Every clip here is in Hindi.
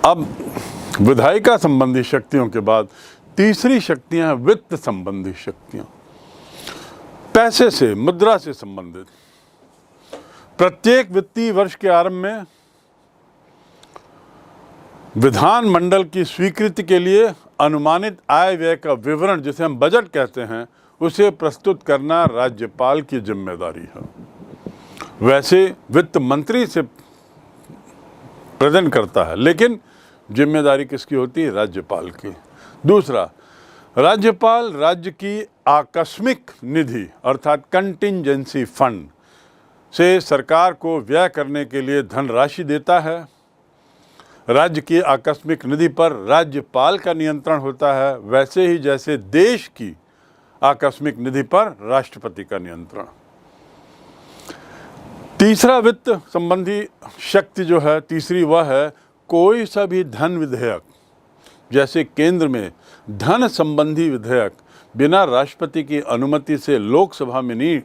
अब विधायिका संबंधी शक्तियों के बाद तीसरी शक्तियां हैं वित्त संबंधी शक्तियां, पैसे से, मुद्रा से संबंधित। प्रत्येक वित्तीय वर्ष के आरंभ में विधानमंडल की स्वीकृति के लिए अनुमानित आय व्यय का विवरण, जिसे हम बजट कहते हैं, उसे प्रस्तुत करना राज्यपाल की जिम्मेदारी है। वैसे वित्त मंत्री से प्रेजेंट करता है, लेकिन जिम्मेदारी किसकी होती है? राज्यपाल की। दूसरा, राज्यपाल राज्य की आकस्मिक निधि अर्थात कंटिंजेंसी फंड से सरकार को व्यय करने के लिए धनराशि देता है। राज्य की आकस्मिक निधि पर राज्यपाल का नियंत्रण होता है, वैसे ही जैसे देश की आकस्मिक निधि पर राष्ट्रपति का नियंत्रण। तीसरा वित्त संबंधी शक्ति जो है तीसरी, वह है कोई सा भी धन विधेयक, जैसे केंद्र में धन संबंधी विधेयक बिना राष्ट्रपति की अनुमति से लोकसभा में नहीं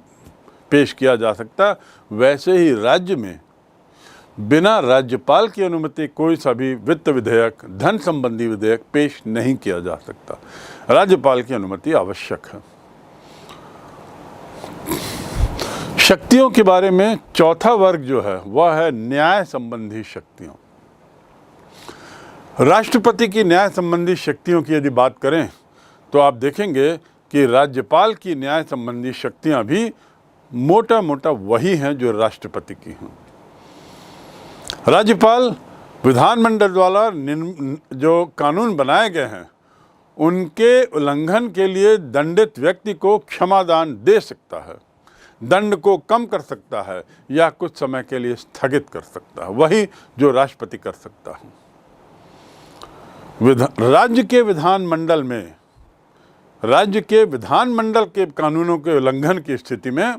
पेश किया जा सकता, वैसे ही राज्य में बिना राज्यपाल की अनुमति कोई सा भी वित्त विधेयक, धन संबंधी विधेयक पेश नहीं किया जा सकता। राज्यपाल की अनुमति आवश्यक है। शक्तियों के बारे में चौथा वर्ग जो है वह है न्याय संबंधी शक्तियों। राष्ट्रपति की न्याय संबंधी शक्तियों की यदि बात करें तो आप देखेंगे कि राज्यपाल की न्याय संबंधी शक्तियां भी मोटा मोटा वही हैं जो राष्ट्रपति की हैं। राज्यपाल विधानमंडल द्वारा जो कानून बनाए गए हैं उनके उल्लंघन के लिए दंडित व्यक्ति को क्षमादान दे सकता है, दंड को कम कर सकता है या कुछ समय के लिए स्थगित कर सकता है, वही जो राष्ट्रपति कर सकता है। राज्य के विधानमंडल के कानूनों के उल्लंघन की स्थिति में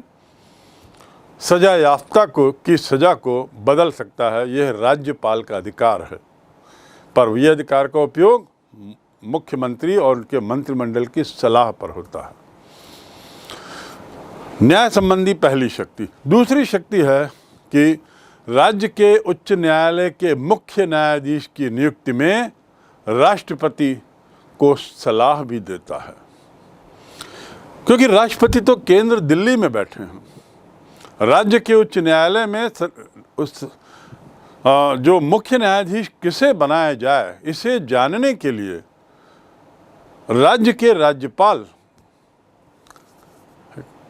सजा याफ्ता की सजा को बदल सकता है। यह राज्यपाल का अधिकार है, पर यह अधिकार का उपयोग मुख्यमंत्री और उनके मंत्रिमंडल की सलाह पर होता है। न्याय संबंधी पहली शक्ति। दूसरी शक्ति है कि राज्य के उच्च न्यायालय के मुख्य न्यायाधीश की नियुक्ति में राष्ट्रपति को सलाह भी देता है, क्योंकि राष्ट्रपति तो केंद्र दिल्ली में बैठे हैं। राज्य के उच्च न्यायालय में जो मुख्य न्यायाधीश किसे बनाया जाए, इसे जानने के लिए राज्य के राज्यपाल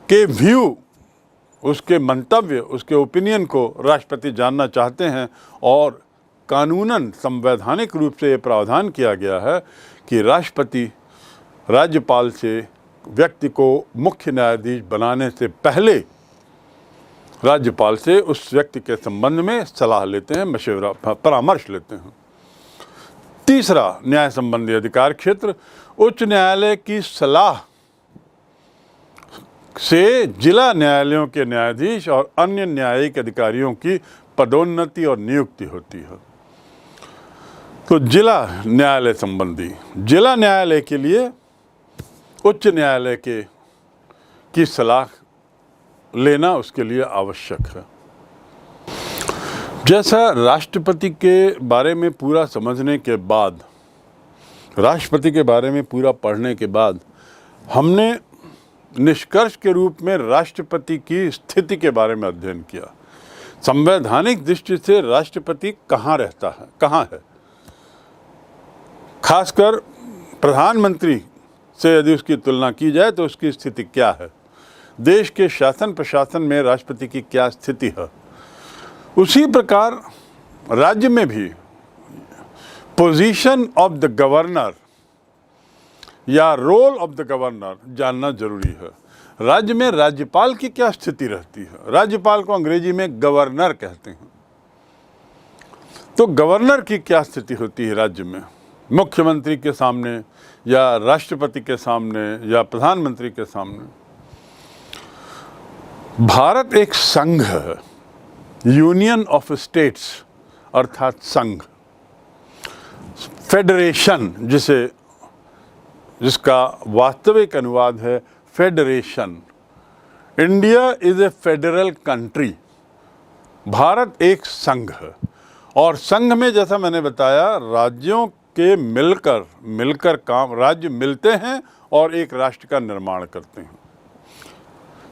के व्यू, उसके मंतव्य, उसके ओपिनियन को राष्ट्रपति जानना चाहते हैं। और कानूनन संवैधानिक रूप से ये प्रावधान किया गया है कि राष्ट्रपति राज्यपाल से व्यक्ति को मुख्य न्यायाधीश बनाने से पहले राज्यपाल से उस व्यक्ति के संबंध में सलाह लेते हैं, मशवरा, परामर्श लेते हैं। तीसरा न्याय संबंधी अधिकार क्षेत्र, उच्च न्यायालय की सलाह से जिला न्यायालयों के न्यायाधीश और अन्य न्यायिक अधिकारियों की पदोन्नति और नियुक्ति होती है। तो जिला न्यायालय संबंधी, जिला न्यायालय के लिए उच्च न्यायालय की सलाह लेना उसके लिए आवश्यक है। जैसा राष्ट्रपति के बारे में पूरा समझने के बाद, राष्ट्रपति के बारे में पूरा पढ़ने के बाद, हमने निष्कर्ष के रूप में राष्ट्रपति की स्थिति के बारे में अध्ययन किया। संवैधानिक दृष्टि से राष्ट्रपति कहाँ रहता है, कहाँ है। खासकर प्रधानमंत्री से यदि उसकी तुलना की जाए तो उसकी स्थिति क्या है, देश के शासन प्रशासन में राष्ट्रपति की क्या स्थिति है। उसी प्रकार राज्य में भी पोजीशन ऑफ द गवर्नर या रोल ऑफ द गवर्नर जानना जरूरी है। राज्य में राज्यपाल की क्या स्थिति रहती है। राज्यपाल को अंग्रेजी में गवर्नर कहते हैं। तो गवर्नर की क्या स्थिति होती है राज्य में, मुख्यमंत्री के सामने या राष्ट्रपति के सामने या प्रधानमंत्री के सामने। भारत एक संघ है, यूनियन ऑफ स्टेट्स अर्थात संघ, फेडरेशन जिसका वास्तविक अनुवाद है federation. India is a federal country. Bharat एक संघ है और संघ में जैसा मैंने बताया राज्यों के मिलकर काम, राज्य मिलते हैं और एक राष्ट्र का निर्माण करते हैं।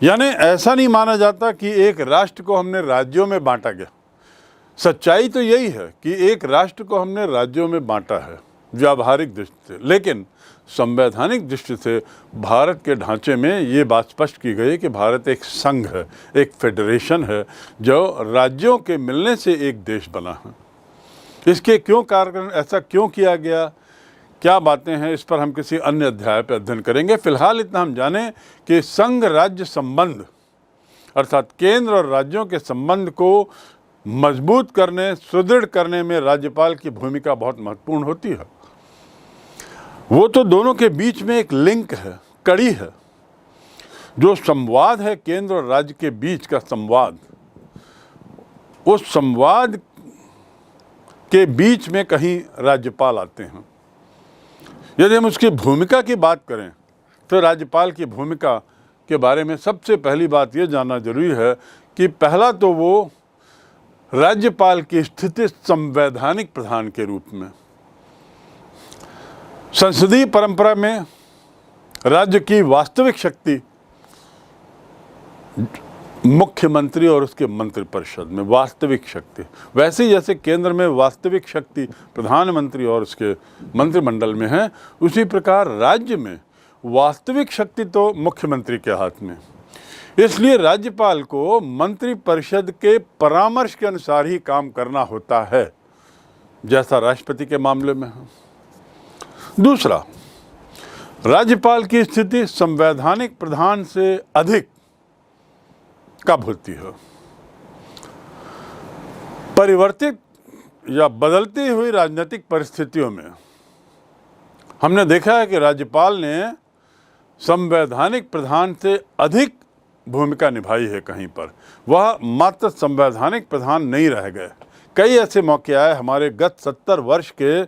यानी ऐसा नहीं माना जाता कि एक राष्ट्र को हमने राज्यों में बांटा गया। सच्चाई तो यही है कि एक राष्ट्र को हमने राज्यों में बांटा है व्यावहारिक दृष्टि से, लेकिन संवैधानिक दृष्टि से भारत के ढांचे में ये बात स्पष्ट की गई कि भारत एक संघ है, एक फेडरेशन है जो राज्यों के मिलने से एक देश बना है। इसके क्यों कारण, ऐसा क्यों किया गया, क्या बातें हैं, इस पर हम किसी अन्य अध्याय पर अध्ययन करेंगे। फिलहाल इतना हम जानें कि संघ राज्य संबंध अर्थात केंद्र और राज्यों के संबंध को मजबूत करने, सुदृढ़ करने में राज्यपाल की भूमिका बहुत महत्वपूर्ण होती है। वो तो दोनों के बीच में एक लिंक है, कड़ी है। जो संवाद है केंद्र और राज्य के बीच का संवाद, उस संवाद के बीच में कहीं राज्यपाल आते हैं। यदि हम उसकी भूमिका की बात करें तो राज्यपाल की भूमिका के बारे में सबसे पहली बात यह जानना जरूरी है कि पहला तो वो राज्यपाल की स्थिति संवैधानिक प्रधान के रूप में। संसदीय परंपरा में राज्य की वास्तविक शक्ति मुख्यमंत्री और उसके मंत्रिपरिषद में वास्तविक शक्ति, वैसे ही जैसे केंद्र में वास्तविक शक्ति प्रधानमंत्री और उसके मंत्रिमंडल में है, उसी प्रकार राज्य में वास्तविक शक्ति तो मुख्यमंत्री के हाथ में। इसलिए राज्यपाल को मंत्रिपरिषद के परामर्श के अनुसार ही काम करना होता है, जैसा राष्ट्रपति के मामले में है। दूसरा, राज्यपाल की स्थिति संवैधानिक प्रधान से अधिक कब होती है? परिवर्तित या बदलती हुई राजनीतिक परिस्थितियों में हमने देखा है कि राज्यपाल ने संवैधानिक प्रधान से अधिक भूमिका निभाई है। कहीं पर वह मात्र संवैधानिक प्रधान नहीं रह गए। कई ऐसे मौके आए हमारे गत 70 वर्ष के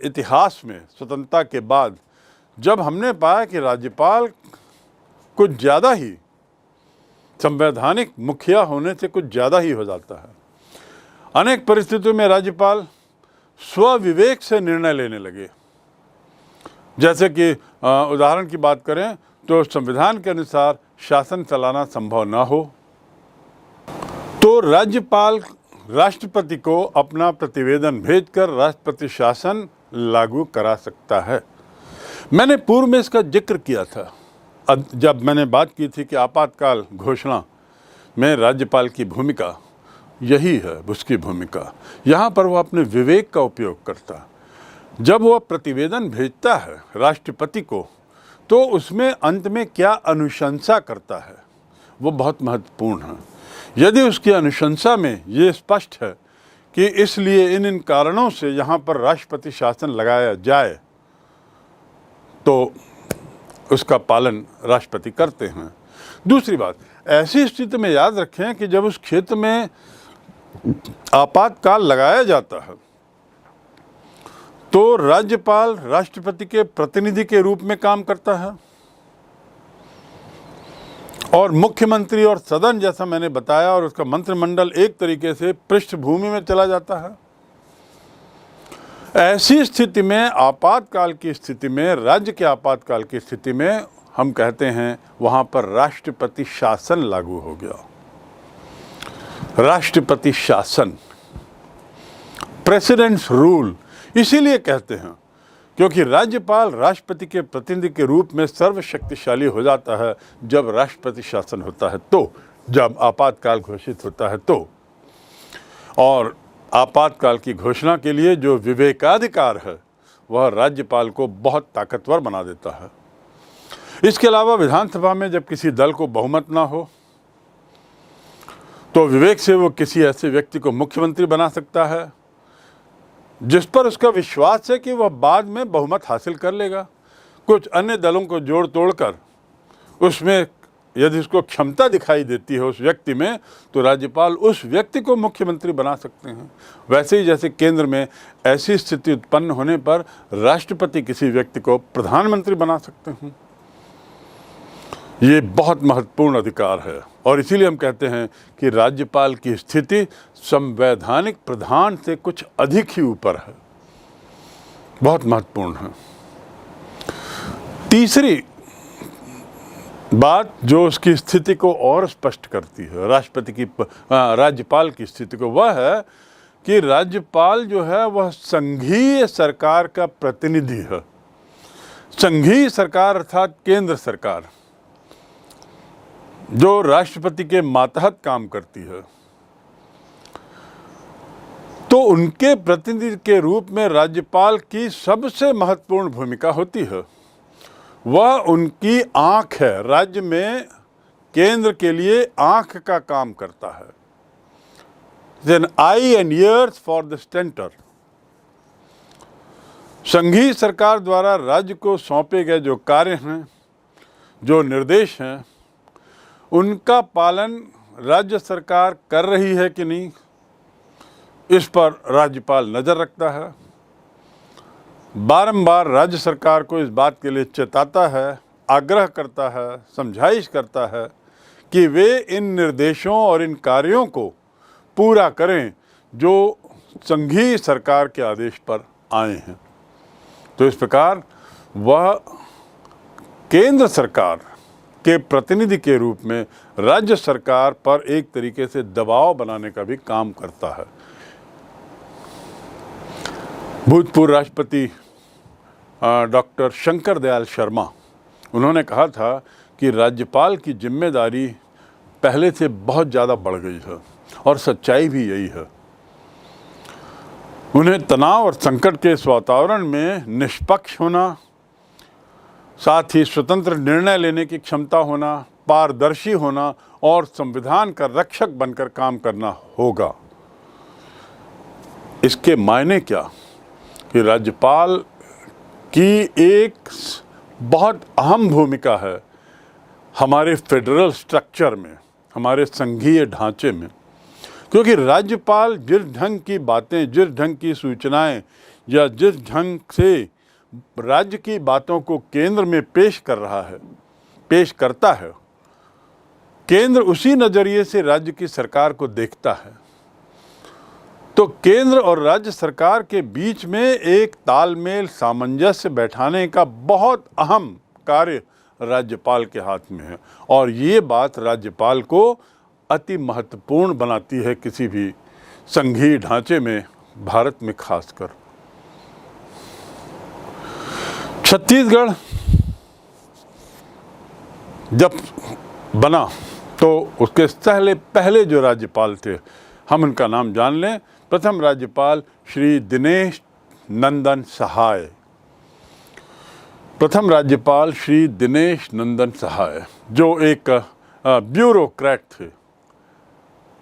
इतिहास में, स्वतंत्रता के बाद, जब हमने पाया कि राज्यपाल कुछ ज़्यादा ही संवैधानिक मुखिया होने से कुछ ज़्यादा ही हो जाता है। अनेक परिस्थितियों में राज्यपाल स्वविवेक से निर्णय लेने लगे। जैसे कि उदाहरण की बात करें तो संविधान के अनुसार शासन चलाना संभव न हो तो राज्यपाल राष्ट्रपति को अपना प्रतिवेदन भेजकर राष्ट्रपति शासन लागू करा सकता है। मैंने पूर्व में इसका जिक्र किया था जब मैंने बात की थी कि आपातकाल घोषणा में राज्यपाल की भूमिका यही है, उसकी भूमिका। यहाँ पर वह अपने विवेक का उपयोग करता। जब वह प्रतिवेदन भेजता है राष्ट्रपति को तो उसमें अंत में क्या अनुशंसा करता है वो बहुत महत्वपूर्ण है। यदि उसकी अनुशंसा में ये स्पष्ट है कि इसलिए इन कारणों से यहाँ पर राष्ट्रपति शासन लगाया जाए तो उसका पालन राष्ट्रपति करते हैं। दूसरी बात, ऐसी स्थिति में याद रखें कि जब उस क्षेत्र में आपातकाल लगाया जाता है तो राज्यपाल राष्ट्रपति के प्रतिनिधि के रूप में काम करता है और मुख्यमंत्री और सदन, जैसा मैंने बताया, और उसका मंत्रिमंडल एक तरीके से पृष्ठभूमि में चला जाता है। ऐसी स्थिति में, आपातकाल की स्थिति में, राज्य के आपातकाल की स्थिति में हम कहते हैं वहां पर राष्ट्रपति शासन लागू हो गया। राष्ट्रपति शासन, प्रेसिडेंट्स रूल, इसीलिए कहते हैं क्योंकि राज्यपाल राष्ट्रपति के प्रतिनिधि के रूप में सर्वशक्तिशाली हो जाता है जब राष्ट्रपति शासन होता है तो, जब आपातकाल घोषित होता है तो। और आपातकाल की घोषणा के लिए जो विवेकाधिकार है वह राज्यपाल को बहुत ताकतवर बना देता है। इसके अलावा विधानसभा में जब किसी दल को बहुमत ना हो तो विवेक से वो किसी ऐसे व्यक्ति को मुख्यमंत्री बना सकता है जिस पर उसका विश्वास है कि वह बाद में बहुमत हासिल कर लेगा। कुछ अन्य दलों को जोड़ तोड़कर उसमें यदि उसको क्षमता दिखाई देती है उस व्यक्ति में तो राज्यपाल उस व्यक्ति को मुख्यमंत्री बना सकते हैं। वैसे ही जैसे केंद्र में ऐसी स्थिति उत्पन्न होने पर राष्ट्रपति किसी व्यक्ति को प्रधानमंत्री बना सकते हैं। ये बहुत महत्वपूर्ण अधिकार है और इसीलिए हम कहते हैं कि राज्यपाल की स्थिति संवैधानिक प्रधान से कुछ अधिक ही ऊपर है, बहुत महत्वपूर्ण है। तीसरी बात जो उसकी स्थिति को और स्पष्ट करती है, राज्यपाल की स्थिति को, वह है कि राज्यपाल जो है वह संघीय सरकार का प्रतिनिधि है। संघीय सरकार अर्थात केंद्र सरकार जो राष्ट्रपति के मातहत काम करती है, तो उनके प्रतिनिधि के रूप में राज्यपाल की सबसे महत्वपूर्ण भूमिका होती है। वह उनकी आंख है, राज्य में केंद्र के लिए आंख का काम करता है। An eye and ears for the center। संघीय सरकार द्वारा राज्य को सौंपे गए जो कार्य हैं, जो निर्देश हैं, उनका पालन राज्य सरकार कर रही है कि नहीं, इस पर राज्यपाल नज़र रखता है। बारंबार राज्य सरकार को इस बात के लिए चेताता है, आग्रह करता है, समझाइश करता है कि वे इन निर्देशों और इन कार्यों को पूरा करें जो संघीय सरकार के आदेश पर आए हैं। तो इस प्रकार वह केंद्र सरकार के प्रतिनिधि के रूप में राज्य सरकार पर एक तरीके से दबाव बनाने का भी काम करता है। भूतपूर्व राष्ट्रपति डॉक्टर शंकर दयाल शर्मा, उन्होंने कहा था कि राज्यपाल की जिम्मेदारी पहले से बहुत ज़्यादा बढ़ गई है और सच्चाई भी यही है। उन्हें तनाव और संकट के इस वातावरण में निष्पक्ष होना, साथ ही स्वतंत्र निर्णय लेने की क्षमता होना, पारदर्शी होना और संविधान का रक्षक बनकर काम करना होगा। इसके मायने क्या कि राज्यपाल की एक बहुत अहम भूमिका है हमारे फेडरल स्ट्रक्चर में, हमारे संघीय ढांचे में, क्योंकि राज्यपाल जिस ढंग की बातें, जिस ढंग की सूचनाएं या जिस ढंग से राज्य की बातों को केंद्र में पेश करता है, केंद्र उसी नज़रिए से राज्य की सरकार को देखता है। तो केंद्र और राज्य सरकार के बीच में एक तालमेल, सामंजस्य बैठाने का बहुत अहम कार्य राज्यपाल के हाथ में है और ये बात राज्यपाल को अति महत्वपूर्ण बनाती है किसी भी संघीय ढांचे में, भारत में खासकर। छत्तीसगढ़ जब बना तो उसके पहले जो राज्यपाल थे, हम उनका नाम जान लें। प्रथम राज्यपाल श्री दिनेश नंदन सहाय, प्रथम राज्यपाल श्री दिनेश नंदन सहाय जो एक ब्यूरोक्रेट थे।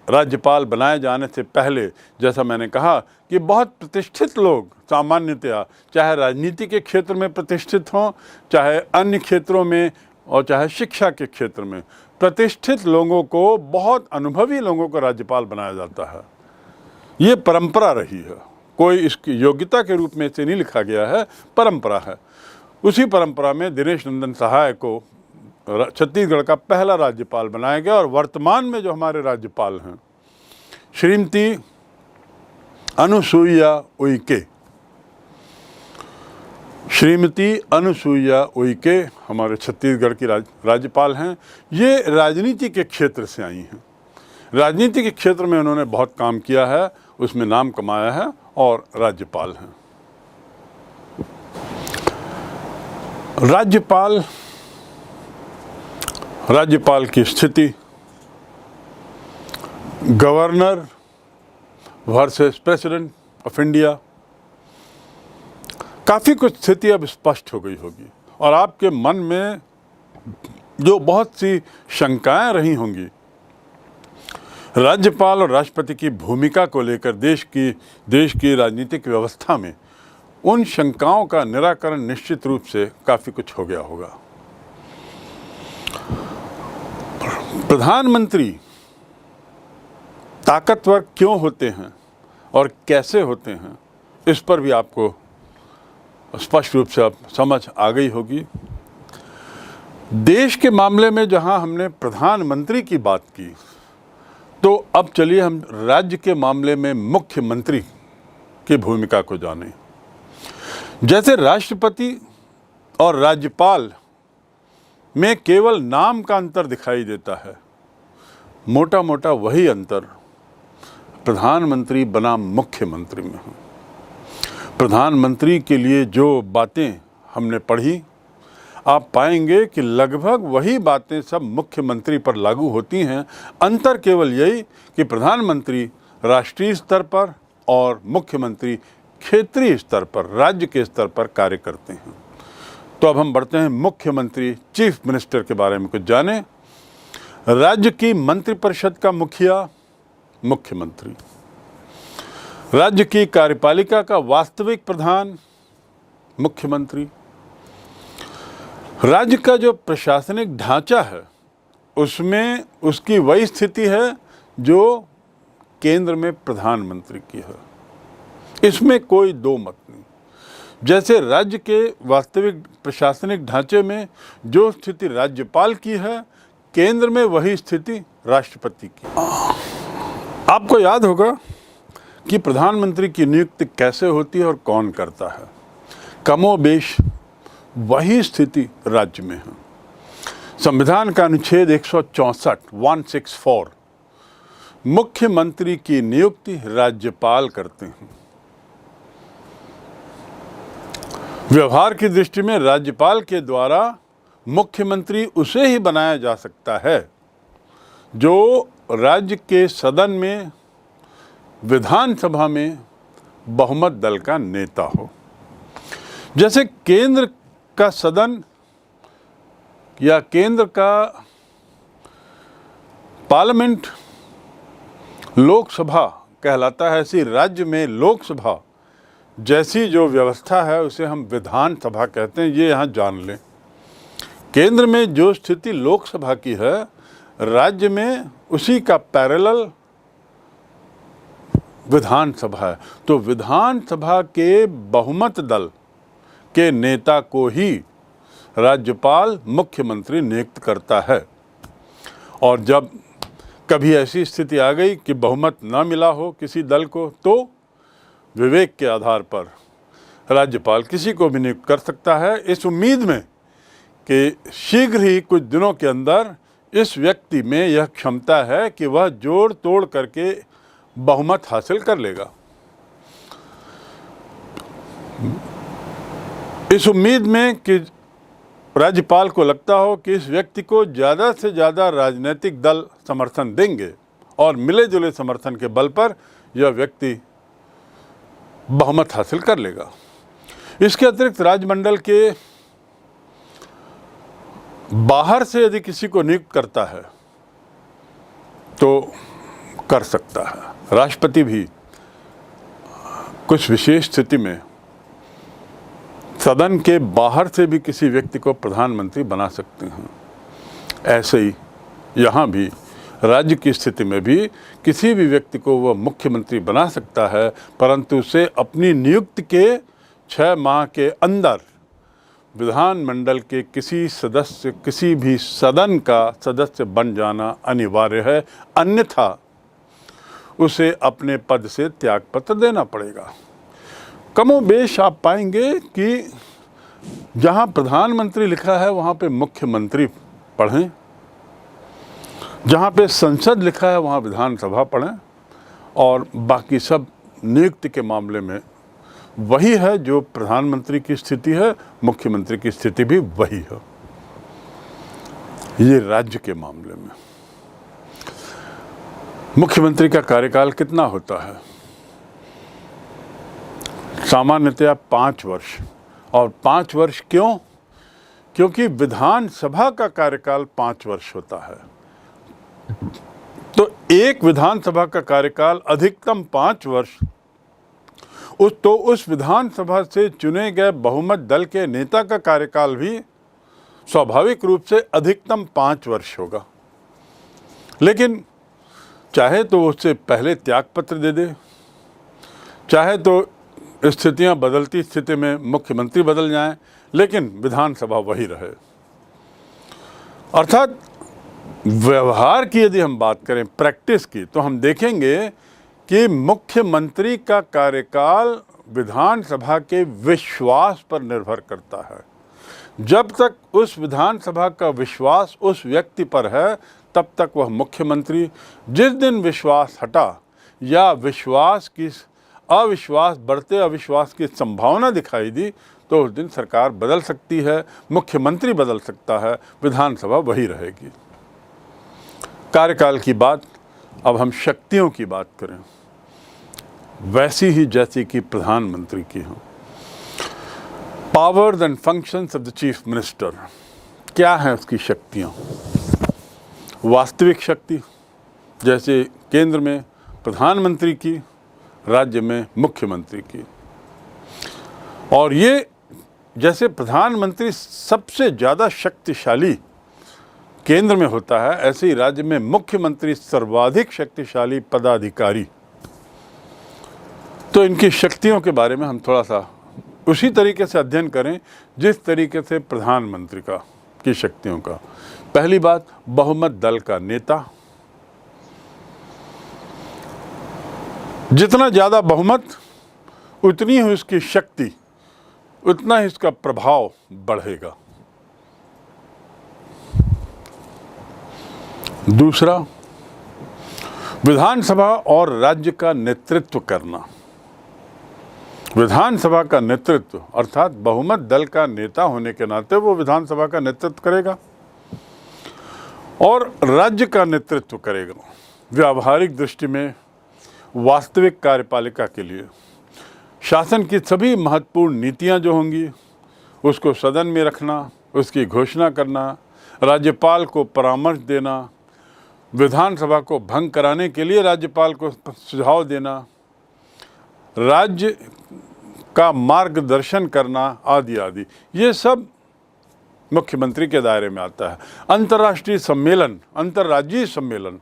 राज्यपाल बनाए जाने से पहले, जैसा मैंने कहा, कि बहुत प्रतिष्ठित लोग, सामान्यतया चाहे राजनीति के क्षेत्र में प्रतिष्ठित हों, चाहे अन्य क्षेत्रों में और चाहे शिक्षा के क्षेत्र में, प्रतिष्ठित लोगों को, बहुत अनुभवी लोगों को राज्यपाल बनाया जाता है। ये परंपरा रही है, कोई इसकी योग्यता के रूप में इसे नहीं लिखा गया है, परंपरा है। उसी परंपरा में दिनेश नंदन सहाय को छत्तीसगढ़ का पहला राज्यपाल बनाया गया और वर्तमान में जो हमारे राज्यपाल हैं, श्रीमती अनुसुईया उइके, श्रीमती अनुसुईया उइके हमारे छत्तीसगढ़ की राज्यपाल हैं। ये राजनीति के क्षेत्र से आई हैं, राजनीति के क्षेत्र में उन्होंने बहुत काम किया है, उसमें नाम कमाया है और राज्यपाल हैं। राज्यपाल की स्थिति governor versus president of India, काफ़ी कुछ स्थिति अब स्पष्ट हो गई होगी और आपके मन में जो बहुत सी शंकाएं रही होंगी राज्यपाल और राष्ट्रपति की भूमिका को लेकर देश की राजनीतिक व्यवस्था में, उन शंकाओं का निराकरण निश्चित रूप से काफ़ी कुछ हो गया होगा। प्रधानमंत्री ताकतवर क्यों होते हैं और कैसे होते हैं, इस पर भी आपको स्पष्ट रूप से अब समझ आ गई होगी। देश के मामले में जहां हमने प्रधानमंत्री की बात की, तो अब चलिए हम राज्य के मामले में मुख्यमंत्री की भूमिका को जानें। जैसे राष्ट्रपति और राज्यपाल में केवल नाम का अंतर दिखाई देता है, मोटा मोटा वही अंतर प्रधानमंत्री बनाम मुख्यमंत्री में है। प्रधानमंत्री के लिए जो बातें हमने पढ़ी, आप पाएंगे कि लगभग वही बातें सब मुख्यमंत्री पर लागू होती हैं। अंतर केवल यही कि प्रधानमंत्री राष्ट्रीय स्तर पर और मुख्यमंत्री क्षेत्रीय स्तर पर, राज्य के स्तर पर कार्य करते हैं। तो अब हम बढ़ते हैं मुख्यमंत्री, चीफ मिनिस्टर के बारे में कुछ जानें। राज्य की मंत्रिपरिषद का मुखिया मुख्यमंत्री, राज्य की कार्यपालिका का वास्तविक प्रधान मुख्यमंत्री, राज्य का जो प्रशासनिक ढांचा है उसमें उसकी वही स्थिति है जो केंद्र में प्रधानमंत्री की है, इसमें कोई दो मत नहीं। जैसे राज्य के वास्तविक प्रशासनिक ढांचे में जो स्थिति राज्यपाल की है, केंद्र में वही स्थिति राष्ट्रपति की। आपको याद होगा कि प्रधानमंत्री की नियुक्ति कैसे होती है और कौन करता है। कमोबेश वही स्थिति राज्य में है। संविधान का अनुच्छेद 164 मुख्यमंत्री की नियुक्ति राज्यपाल करते हैं। व्यवहार की दृष्टि में राज्यपाल के द्वारा मुख्यमंत्री उसे ही बनाया जा सकता है जो राज्य के सदन में, विधानसभा में बहुमत दल का नेता हो। जैसे केंद्र का सदन या केंद्र का पार्लियामेंट लोकसभा कहलाता है, ऐसी राज्य में लोकसभा जैसी जो व्यवस्था है उसे हम विधानसभा कहते हैं। ये यहाँ जान लें। केंद्र में जो स्थिति लोकसभा की है, राज्य में उसी का पैरेलल विधानसभा है। तो विधानसभा के बहुमत दल के नेता को ही राज्यपाल मुख्यमंत्री नियुक्त करता है। और जब कभी ऐसी स्थिति आ गई कि बहुमत न मिला हो किसी दल को, तो विवेक के आधार पर राज्यपाल किसी को भी नियुक्त कर सकता है, इस उम्मीद में कि शीघ्र ही कुछ दिनों के अंदर इस व्यक्ति में यह क्षमता है कि वह जोड़ तोड़ करके बहुमत हासिल कर लेगा। इस उम्मीद में कि राज्यपाल को लगता हो कि इस व्यक्ति को ज़्यादा से ज़्यादा राजनीतिक दल समर्थन देंगे और मिले जुले समर्थन के बल पर यह व्यक्ति बहुमत हासिल कर लेगा। इसके अतिरिक्त राजमंडल के बाहर से यदि किसी को नियुक्त करता है तो कर सकता है। राष्ट्रपति भी कुछ विशेष स्थिति में सदन के बाहर से भी किसी व्यक्ति को प्रधानमंत्री बना सकते हैं। ऐसे ही यहाँ भी राज्य की स्थिति में भी किसी भी व्यक्ति को वह मुख्यमंत्री बना सकता है, परंतु उसे अपनी नियुक्ति के 6 माह के अंदर विधानमंडल के किसी सदस्य, किसी भी सदन का सदस्य बन जाना अनिवार्य है, अन्यथा उसे अपने पद से त्यागपत्र देना पड़ेगा। कमोबेश आप पाएंगे कि जहाँ प्रधानमंत्री लिखा है वहाँ पे मुख्यमंत्री पढ़ें, जहाँ पे संसद लिखा है वहाँ विधानसभा पढ़ें, और बाकी सब नियुक्ति के मामले में वही है जो प्रधानमंत्री की स्थिति है, मुख्यमंत्री की स्थिति भी वही है। ये राज्य के मामले में मुख्यमंत्री का कार्यकाल कितना होता है? सामान्यतया 5 वर्ष। और 5 वर्ष क्यों? क्योंकि विधानसभा का कार्यकाल 5 वर्ष होता है। तो एक विधानसभा का कार्यकाल अधिकतम 5 वर्ष, उस विधानसभा से चुने गए बहुमत दल के नेता का कार्यकाल भी स्वाभाविक रूप से अधिकतम 5 वर्ष होगा। लेकिन चाहे तो उससे पहले त्यागपत्र दे दे, चाहे तो स्थितियां बदलती स्थिति में मुख्यमंत्री बदल जाएं, लेकिन विधानसभा वही रहे। अर्थात व्यवहार की यदि हम बात करें, प्रैक्टिस की, तो हम देखेंगे कि मुख्यमंत्री का कार्यकाल विधानसभा के विश्वास पर निर्भर करता है। जब तक उस विधानसभा का विश्वास उस व्यक्ति पर है तब तक वह मुख्यमंत्री। जिस दिन विश्वास हटा या अविश्वास बढ़ते अविश्वास की संभावना दिखाई दी तो उस दिन सरकार बदल सकती है, मुख्यमंत्री बदल सकता है, विधानसभा वही रहेगी। कार्यकाल की बात, अब हम शक्तियों की बात करें, वैसी ही जैसी कि प्रधानमंत्री की हो। Powers and functions of the chief minister, क्या हैं उसकी शक्तियाँ? वास्तविक शक्ति, जैसे केंद्र में प्रधानमंत्री की, राज्य में मुख्यमंत्री की। और ये जैसे प्रधानमंत्री सबसे ज़्यादा शक्तिशाली केंद्र में होता है, ऐसे ही राज्य में मुख्यमंत्री सर्वाधिक शक्तिशाली पदाधिकारी। तो इनकी शक्तियों के बारे में हम थोड़ा सा उसी तरीके से अध्ययन करें जिस तरीके से प्रधानमंत्री की शक्तियों का। पहली बात, बहुमत दल का नेता। जितना ज़्यादा बहुमत उतनी ही उसकी शक्ति, उतना ही उसका प्रभाव बढ़ेगा। दूसरा, विधानसभा और राज्य का नेतृत्व करना। विधानसभा का नेतृत्व अर्थात बहुमत दल का नेता होने के नाते वो विधानसभा का नेतृत्व करेगा और राज्य का नेतृत्व करेगा। व्यावहारिक दृष्टि में वास्तविक कार्यपालिका के लिए शासन की सभी महत्वपूर्ण नीतियां जो होंगी उसको सदन में रखना, उसकी घोषणा करना, राज्यपाल को परामर्श देना, विधानसभा को भंग कराने के लिए राज्यपाल को सुझाव देना, राज्य का मार्गदर्शन करना आदि आदि, ये सब मुख्यमंत्री के दायरे में आता है। अंतर्राष्ट्रीय सम्मेलन, अंतर्राज्यीय सम्मेलन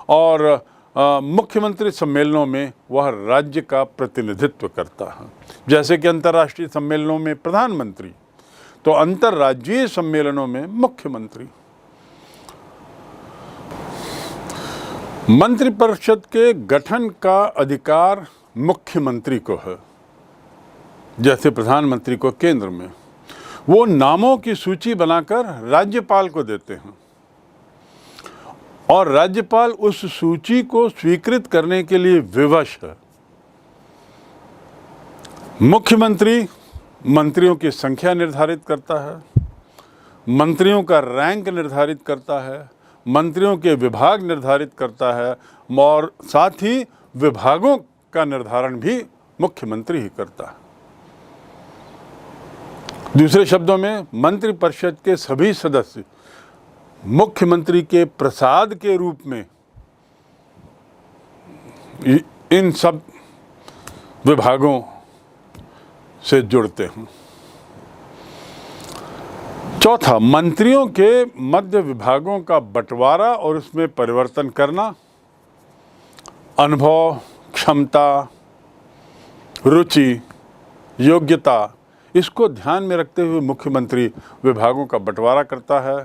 और मुख्यमंत्री सम्मेलनों में वह राज्य का प्रतिनिधित्व करता है। जैसे कि अंतर्राष्ट्रीय सम्मेलनों में प्रधानमंत्री, तो अंतर्राज्यीय सम्मेलनों में मुख्यमंत्री। मंत्रिपरिषद के गठन का अधिकार मुख्यमंत्री को है, जैसे प्रधानमंत्री को केंद्र में। वो नामों की सूची बनाकर राज्यपाल को देते हैं और राज्यपाल उस सूची को स्वीकृत करने के लिए विवश है। मुख्यमंत्री मंत्रियों की संख्या निर्धारित करता है, मंत्रियों का रैंक निर्धारित करता है, मंत्रियों के विभाग निर्धारित करता है और साथ ही विभागों का निर्धारण भी मुख्यमंत्री ही करता है। दूसरे शब्दों में, मंत्रिपरिषद के सभी सदस्य मुख्यमंत्री के प्रसाद के रूप में इन सब विभागों से जुड़ते हैं। चौथा, मंत्रियों के मध्य विभागों का बंटवारा और उसमें परिवर्तन करना, अनुभव, क्षमता, रुचि, योग्यता, इसको ध्यान में रखते हुए मुख्यमंत्री विभागों का बंटवारा करता है,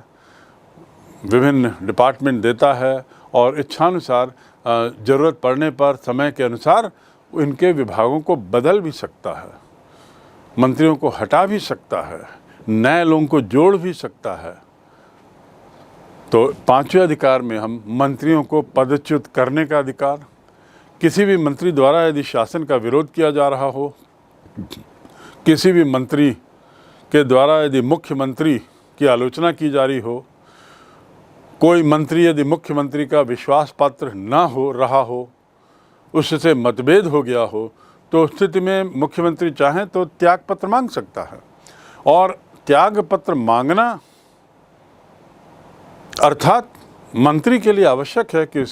विभिन्न डिपार्टमेंट देता है और इच्छानुसार ज़रूरत पड़ने पर समय के अनुसार इनके विभागों को बदल भी सकता है, मंत्रियों को हटा भी सकता है, नए लोगों को जोड़ भी सकता है। तो पांचवें अधिकार में हम मंत्रियों को पदच्युत करने का अधिकार। किसी भी मंत्री द्वारा यदि शासन का विरोध किया जा रहा हो, किसी भी मंत्री के द्वारा यदि मुख्यमंत्री की आलोचना की जा रही हो, कोई मंत्री यदि मुख्यमंत्री का विश्वास पात्र ना हो रहा हो, उससे मतभेद हो गया हो, तो स्थिति में मुख्यमंत्री चाहें तो त्याग पत्र मांग सकता है। और त्याग पत्र मांगना अर्थात मंत्री के लिए आवश्यक है कि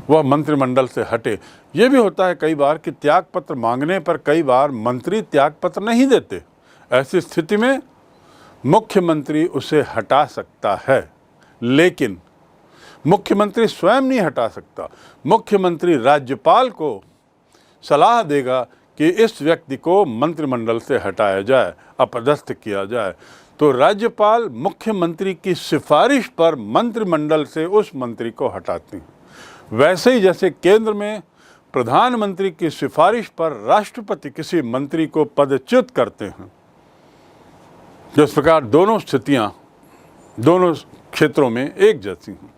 वह मंत्रिमंडल से हटे। ये भी होता है कई बार कि त्याग पत्र मांगने पर कई बार मंत्री त्याग पत्र नहीं देते। ऐसी स्थिति में मुख्यमंत्री उसे हटा सकता है, लेकिन मुख्यमंत्री स्वयं नहीं हटा सकता। मुख्यमंत्री राज्यपाल को सलाह देगा कि इस व्यक्ति को मंत्रिमंडल से हटाया जाए, अपदस्थ किया जाए। तो राज्यपाल मुख्यमंत्री की सिफारिश पर मंत्रिमंडल से उस मंत्री को हटाते हैं। वैसे ही जैसे केंद्र में प्रधानमंत्री की सिफारिश पर राष्ट्रपति किसी मंत्री को पदच्युत करते हैं, जिस प्रकार दोनों स्थितियां दोनों क्षेत्रों में एक जैसी हैं।